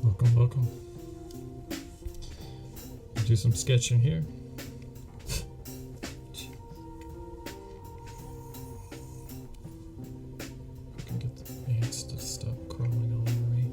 Welcome, welcome. Do some sketching here. I can get the ants to stop crawling all over me.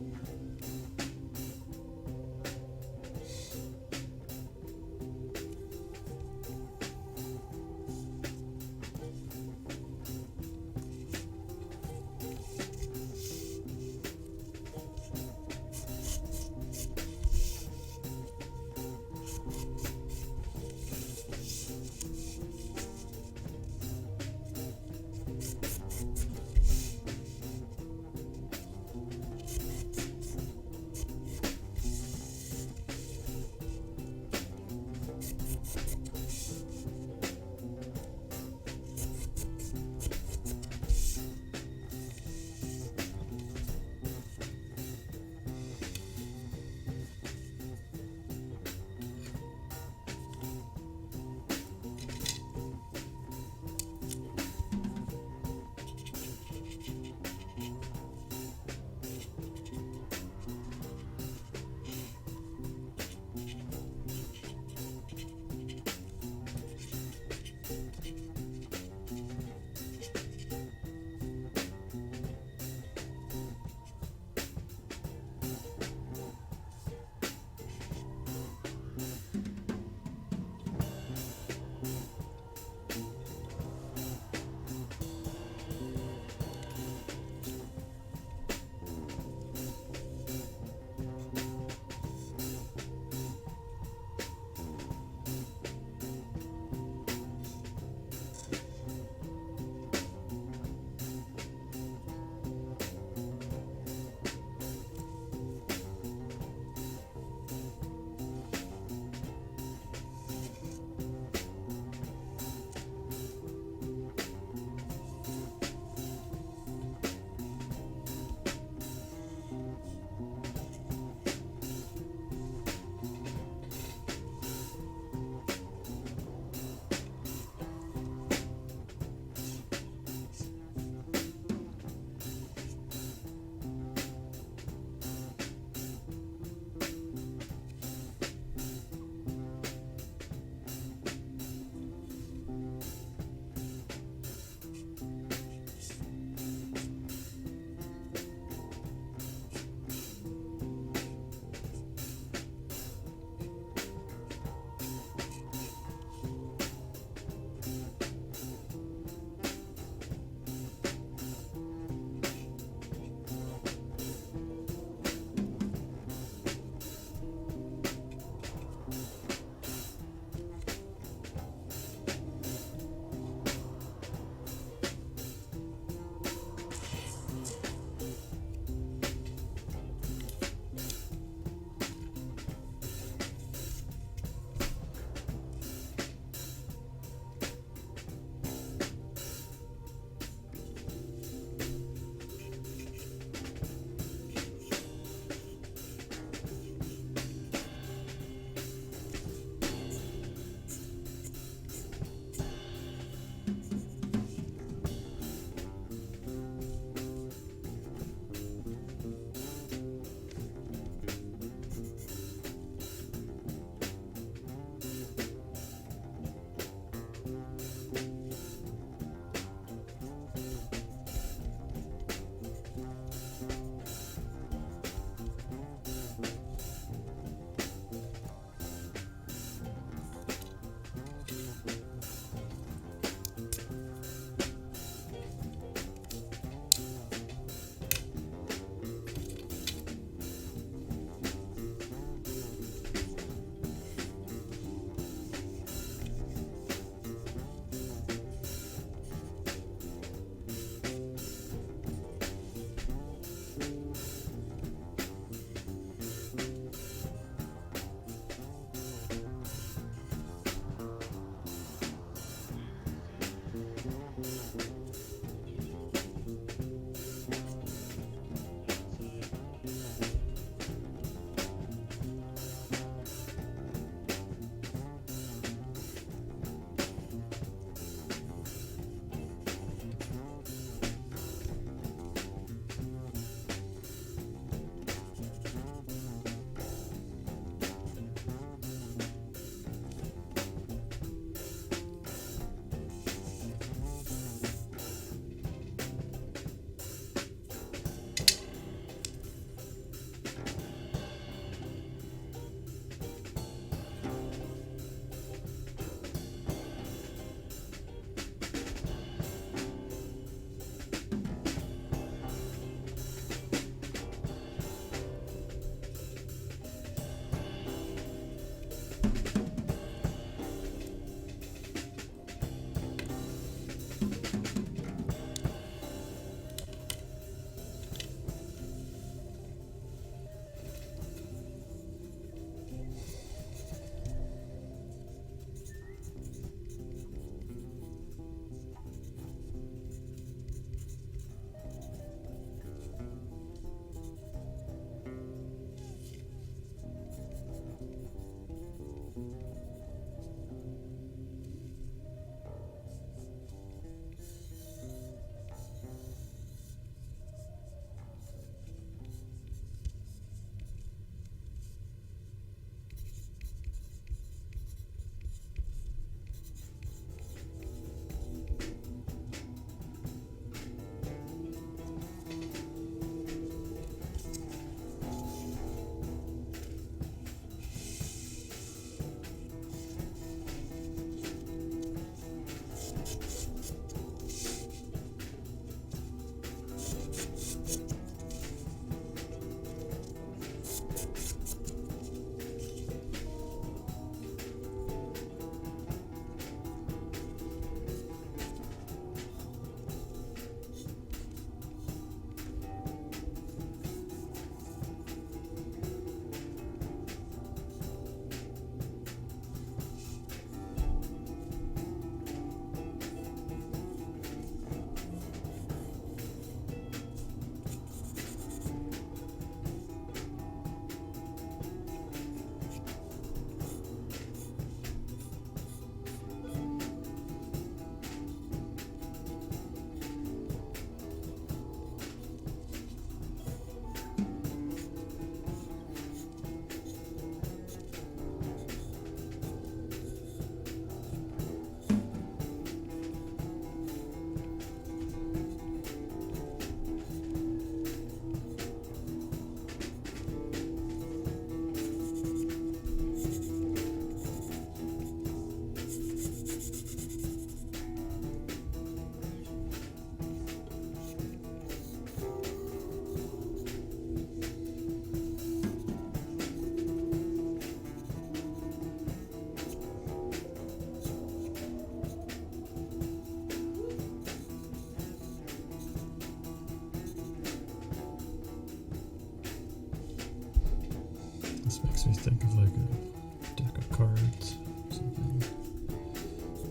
This makes me think of like a deck of cards or something.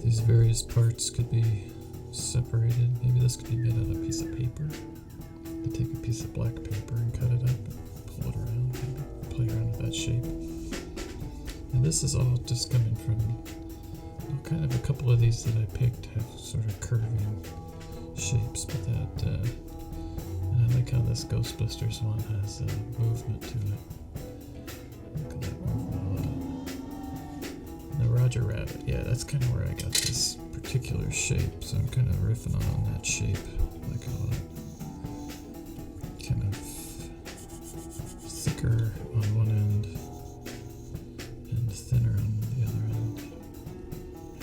These various parts could be separated. Maybe this could be made out of a piece of paper. You take a piece of black paper and cut it up and pull it around, maybe play around with that shape. And this is all just coming from kind of a couple of these that I picked have sort of curving shapes, but that and I like how this Ghostbusters one has movement to it. Look at that one. The Roger Rabbit, yeah, that's kind of where I got this particular shape, so I'm kind of riffing on that shape, like a kind of thicker on one end and thinner on the other end.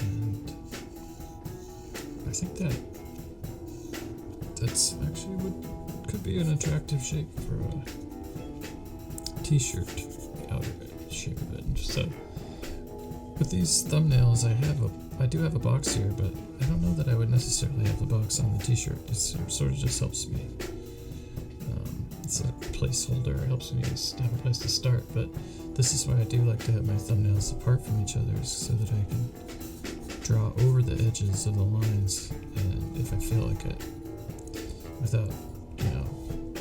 And I think that's actually could be an attractive shape for a t-shirt outer shape of it. So with these thumbnails, I do have a box here, but I don't know that I would necessarily have the box on the t-shirt. It sort of just helps me. It's a placeholder. It helps me have a place to start, but this is why I do like to have my thumbnails apart from each other, so that I can draw over the edges of the lines, and if I feel like it, without,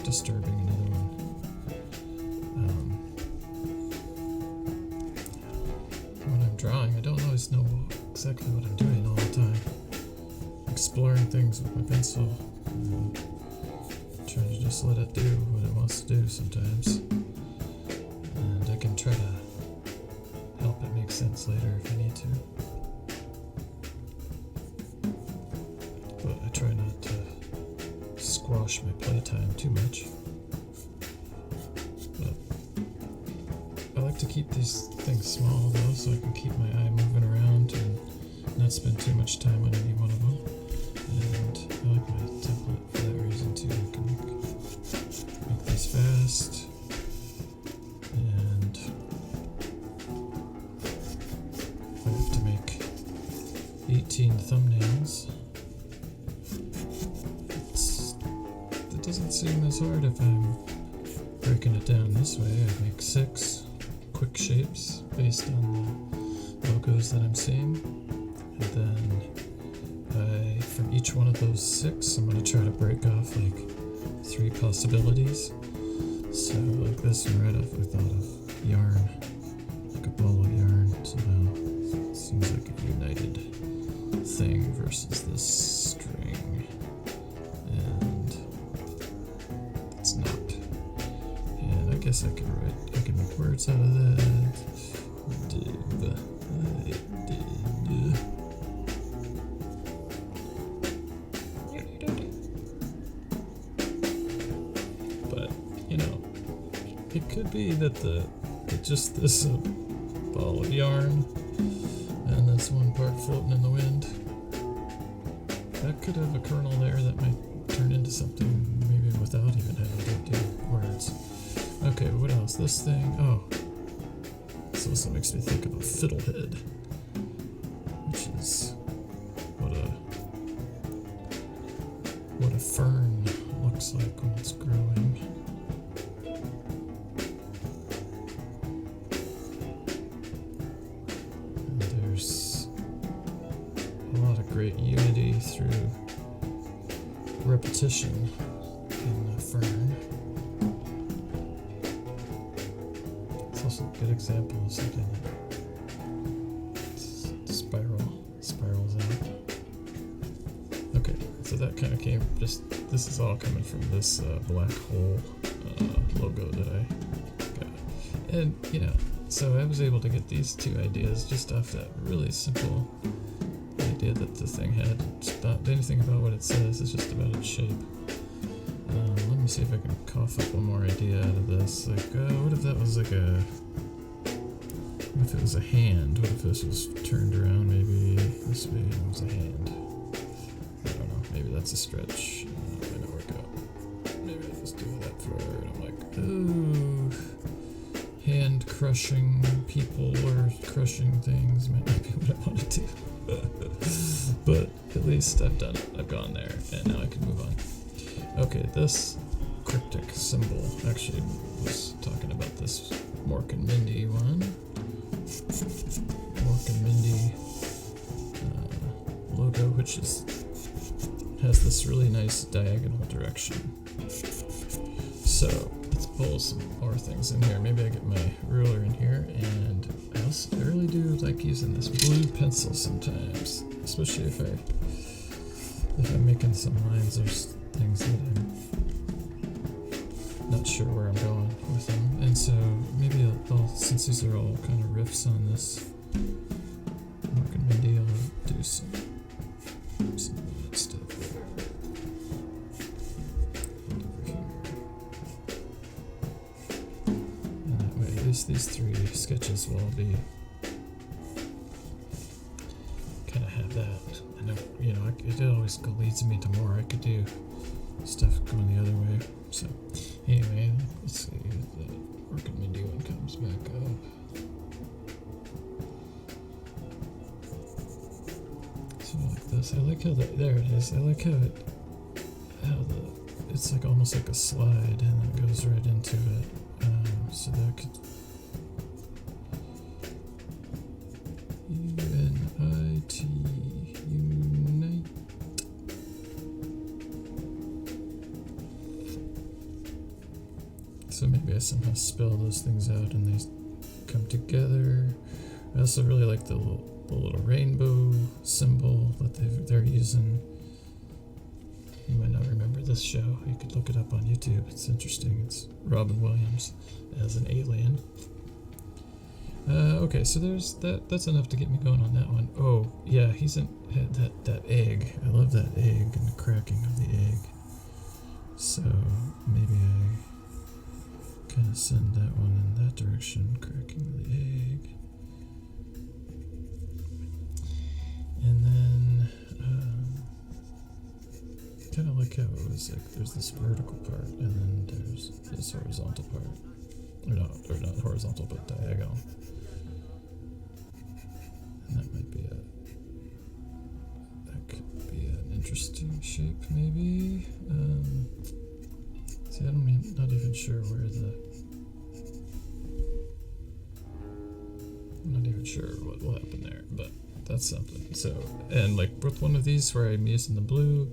disturbing another one. When I'm drawing, I don't always know exactly what I'm doing all the time. Exploring things with my pencil, and trying to just let it do what it wants to do sometimes. And I can try to help it make sense later if I need to. But I try not to squash my playtime too much. But I like to keep these things small though, so I can keep my eye moving around and not spend too much time on any one of them. And I like my template for that reason too. I can make these fast. And I have to make 18 thumbnails. doesn't seem as hard if I'm breaking it down this way. I make 6 quick shapes based on the logos that I'm seeing. And then from each one of those 6, I'm going to try to break off like 3 possibilities. So like this one right off, I thought of yarn, like a ball of yarn. So now it seems like a united thing versus this string. And it's not. And I guess I can make words out of that. But, you know, it could be that just this ball of yarn and this one part floating in the wind, that could have a kernel there that might turn into something maybe without even having to do words. Okay, what else? This thing, this also makes me think of a fiddlehead, which is what a fern looks like when it's growing. And there's a lot of great unity through repetition in the fern. It's also a good example of something that spirals out. Okay, so that kind of came, this is all coming from this black hole logo that I got. And, you know, so I was able to get these 2 ideas just off that really simple idea that the thing had. It's not anything about what it says, it's just about its shape. Let me see if I can cough up one more idea out of this. Like, what if that was like what if it was a hand? What if this was turned around maybe this way and it was a hand? I don't know, maybe that's a stretch. It might not work out. Maybe I just do that for her and I'm like, ooh, hand crushing people or crushing things might not be what I want to do. But at least I've done it. I've gone there and now I can move on. Okay, this cryptic symbol actually was talking about this Mork and Mindy one. Mork and Mindy logo, which has this really nice diagonal direction. So let's pull some more things in here. Maybe I get my ruler in here, and I really do like using this blue pencil sometimes, especially if I'm making some lines. There's things that I'm not sure where I'm going with them, and so maybe since these are all kind of riffs on this Mork and Mindy, I'll do some of that stuff over here. And that way, at least these 3 sketches will all be kind of have that. I know, you know, it always leads me to more. I could do stuff going the other way. So anyway, let's see if the Mork and Mindy one comes back up. So like this. I like how there it is. I like how it's like almost like a slide and it goes right into it. So that could UNIT, unite. So maybe I somehow spell those things out and they come together. I also really like the little rainbow symbol that they're using. You might not remember this show. You could look it up on YouTube. It's interesting. It's Robin Williams as an alien. Okay, so there's that. That's enough to get me going on that one. Oh, yeah, had that egg. I love that egg and the cracking of the egg. So maybe I kind of send that one in that direction, cracking the egg. And then kind of like how it was like there's this vertical part and then there's this horizontal part. Or not horizontal, but diagonal. And that might be that could be an interesting shape, maybe. sure where I'm not even sure what will happen there, but that's something. So, and like with one of these where I'm using the blue,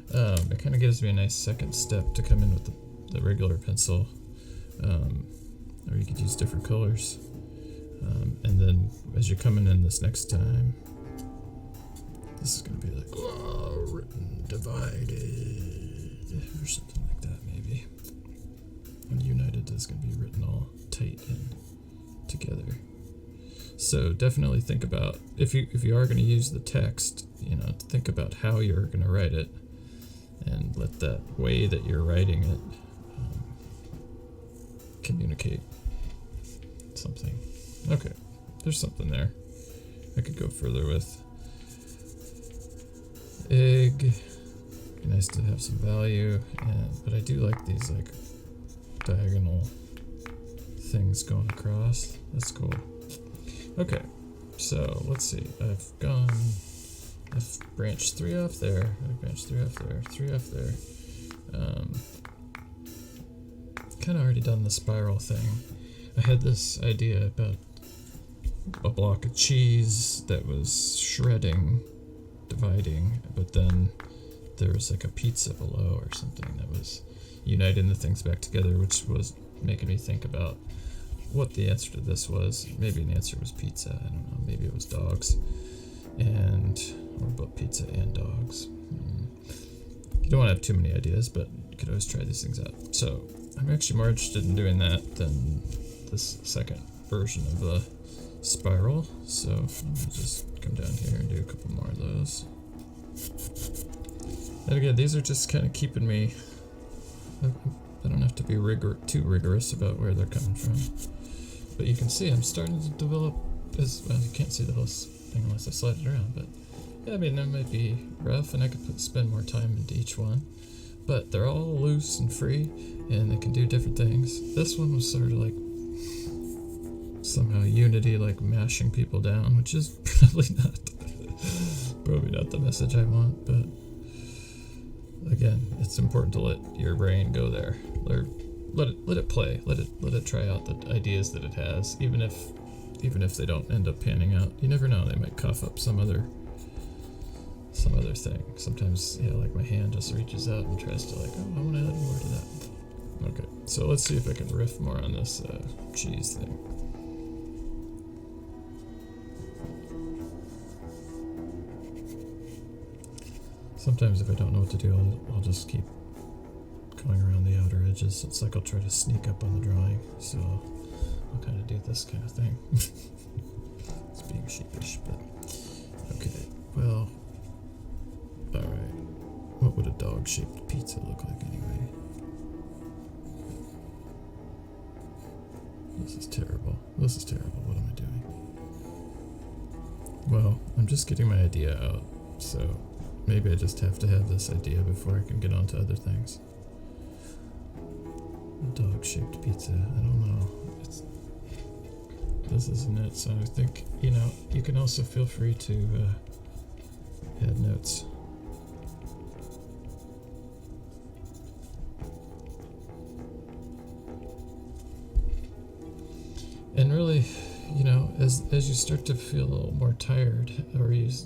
it kind of gives me a nice second step to come in with the regular pencil, or you could use different colors. And then as you're coming in this next time, this is going to be like, oh, written divided, or something like that maybe. And united is going to be written all tight and together. So definitely think about, if you are going to use the text, think about how you're going to write it, and let that way that you're writing it communicate something. Okay, there's something there. I could go further with egg. Be nice to have some value, but I do like these like diagonal things going across. That's cool. Okay, so let's see. I've branched 3 off there. I've branched 3 off there. 3 off there. Kind of already done the spiral thing. I had this idea about a block of cheese that was shredding, dividing, but then there was like a pizza below or something that was uniting the things back together, which was making me think about what the answer to this was. Maybe an answer was pizza. I don't know. Maybe it was dogs, or both pizza and dogs. You don't want to have too many ideas, but you could always try these things out. So I'm actually more interested in doing that than this second version of the spiral. So I'm gonna just come down here and do a couple more of those. And again, these are just kind of keeping me. I don't have to be too rigorous about where they're coming from. But you can see I'm starting to develop you can't see the whole thing unless I slide it around, but yeah, I mean, that might be rough and I could spend more time into each one, but they're all loose and free and they can do different things. This one was sort of like somehow unity, like mashing people down, which is probably not the message I want, but again, it's important to let your brain go there. Let it play. Let it try out the ideas that it has, even if they don't end up panning out. You never know, they might cough up some other thing. Sometimes, like my hand just reaches out and tries to I want to add more to that. Okay, so let's see if I can riff more on this cheese thing. Sometimes if I don't know what to do, I'll just keep going around the outer edges. It's like I'll try to sneak up on the drawing, so I'll kind of do this kind of thing. It's being sheepish, but okay. Well, alright. What would a dog-shaped pizza look like anyway? This is terrible. What am I doing? Well, I'm just getting my idea out, so maybe I just have to have this idea before I can get on to other things. A dog-shaped pizza, I don't know. This isn't it, so I think, you can also feel free to add notes. And really, as you start to feel a little more tired, or you've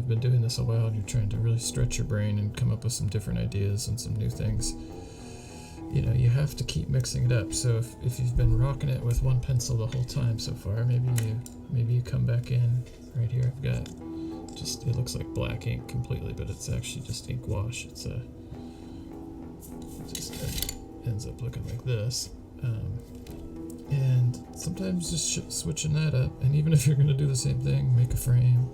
been doing this a while and you're trying to really stretch your brain and come up with some different ideas and some new things, you have to keep mixing it up. So if you've been rocking it with one pencil the whole time so far, maybe you come back in. Right here I've got it looks like black ink completely, but it's actually just ink wash. It ends up looking like this. And sometimes just switching that up, and even if you're going to do the same thing, make a frame,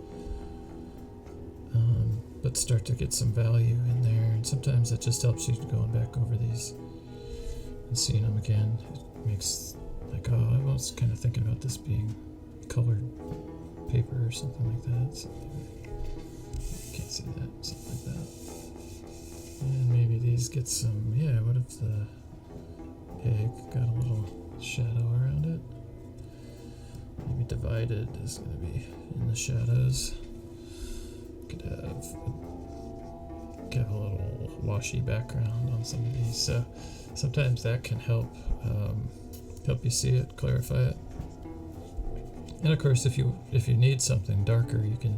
but start to get some value in there. And sometimes it just helps you going back over these and seeing them again. It makes I was kind of thinking about this being colored paper or something like that. So can't see that, something like that. And maybe these get some, what if the egg got a little shadow around it? Maybe divided is going to be in the shadows. Could have a little washy background on some of these. So sometimes that can help you see it, clarify it. And of course, if you need something darker, you can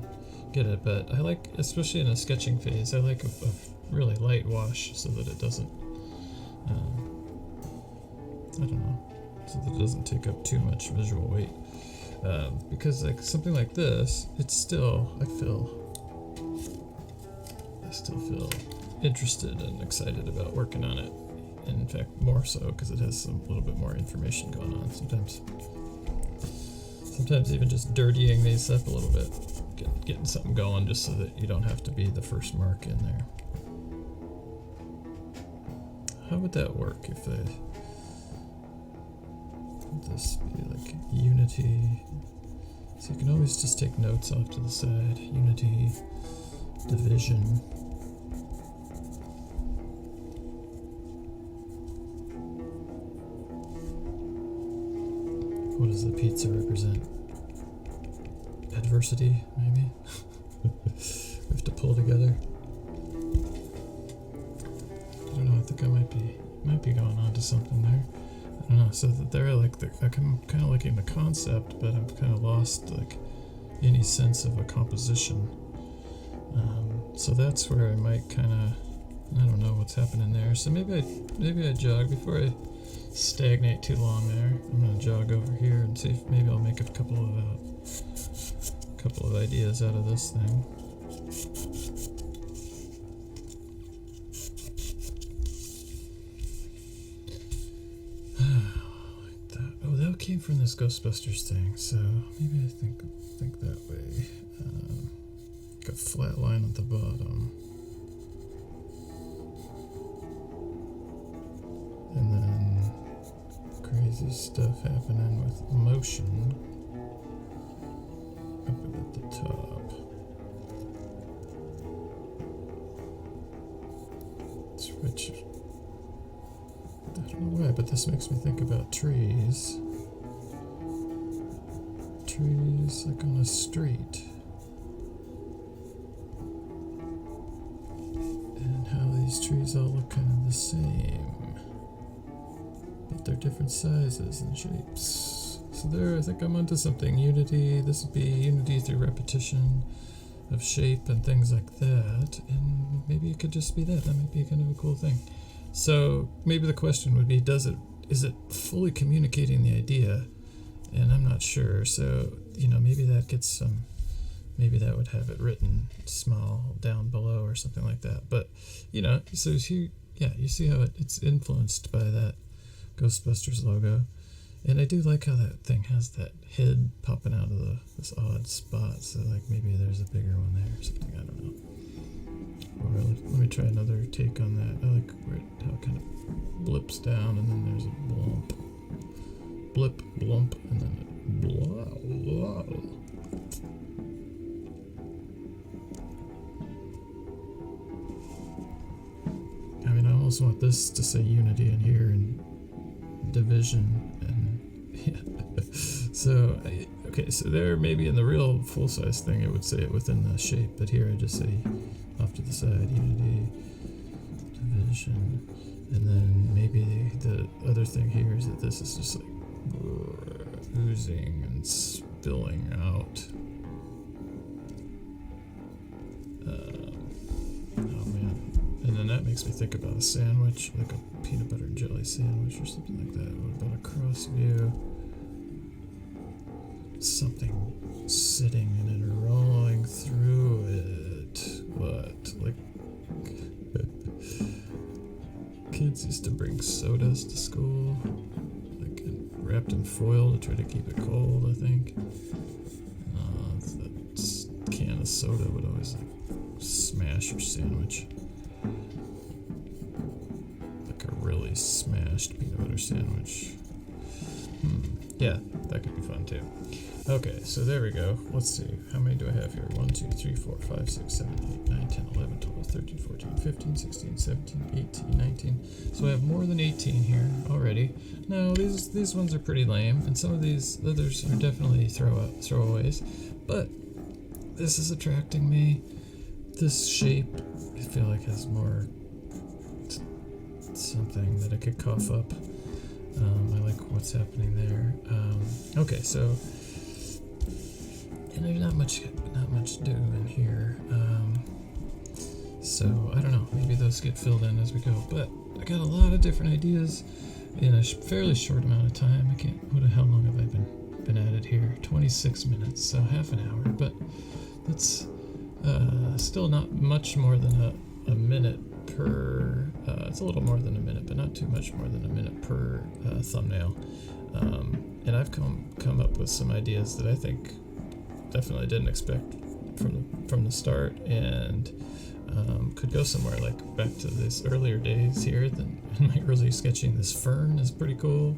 get it. But I like, especially in a sketching phase, I like a really light wash so that it doesn't, I don't know, so that it doesn't take up too much visual weight. Because like something like this, it's still, I still feel interested and excited about working on it. And in fact, more so because it has some little bit more information going on. Sometimes even just dirtying these up a little bit, getting something going just so that you don't have to be the first mark in there. How would that work if would this be like unity? So you can always just take notes off to the side. Unity, division. What does the pizza represent? Adversity, maybe? We have to pull together. I don't know, I think I might be going on to something there. I don't know, so that they're like I'm kind of liking the concept, but I'm kind of lost like any sense of a composition. So that's where I might kind of, I don't know what's happening there. So maybe I jog before I stagnate too long there. I'm gonna jog over here and see if maybe I'll make a couple of ideas out of this thing. Like that. Oh, that came from this Ghostbusters thing, so maybe I think that way. Like a flat line at the bottom. And then crazy stuff happening with motion up at the top. Which I don't know why, but this makes me think about trees. Trees like on a street. And how these trees all look kind of the same. But they're different sizes and shapes. So there, I think I'm onto something. Unity, this would be unity through repetition of shape and things like that. And maybe it could just be that. That might be kind of a cool thing. So maybe the question would be, is it fully communicating the idea? And I'm not sure. So, maybe that gets some, maybe that would have it written small down below or something like that. But, so you see how it's influenced by that Ghostbusters logo. And I do like how that thing has that head popping out of this odd spot. So like maybe there's a bigger one there or something. I don't know. Or let me try another take on that. I like how it kind of blips down and then there's a blump. Blip, blump, and then it blah. I mean, I almost want this to say unity in here and division and so there maybe in the real full-size thing it would say it within the shape, but here I just say off to the side unity, division, and then maybe the other thing here is that this is just like oozing and spilling out. Oh man. And then that makes me think about a sandwich, like a peanut butter and jelly sandwich or something like that. What about a cross view? Something sitting and then rolling through it. What? Like kids used to bring sodas to school, like wrapped in foil to try to keep it cold, I think. That can of soda would always smash your sandwich. Like a really smashed peanut butter sandwich. Yeah, that could be fun too. Okay, so there we go. Let's see. How many do I have here? 1, 2, 3, 4, 5, 6, 7, 8, 9, 10, 11, 12, 13, 14, 15, 16, 17, 18, 19. So I have more than 18 here already. Now, these ones are pretty lame, and some of these others are definitely throwaways. But this is attracting me. This shape, I feel like, has more something that I could cough up. I like what's happening there. Okay, so and there's not much to do in here. So I don't know. Maybe those get filled in as we go. But I got a lot of different ideas in a fairly short amount of time. I can't. How long have I been at it here? 26 minutes, so half an hour. But that's still not much more than a minute per. It's a little more than a minute, but not too much more than a minute per thumbnail. And I've come up with some ideas that I think definitely didn't expect from the start, and could go somewhere like back to this earlier days here. Than in my early sketching, this fern is pretty cool.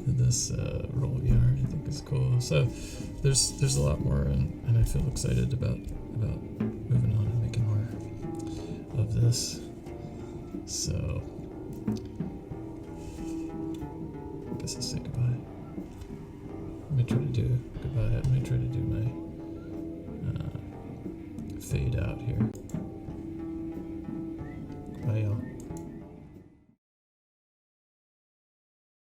And this roll of yarn I think is cool. So there's a lot more, and I feel excited about moving on and making more of this. So I guess I'll say goodbye. I'm gonna try to do goodbye. I'm gonna try to do my fade out here. Bye, y'all.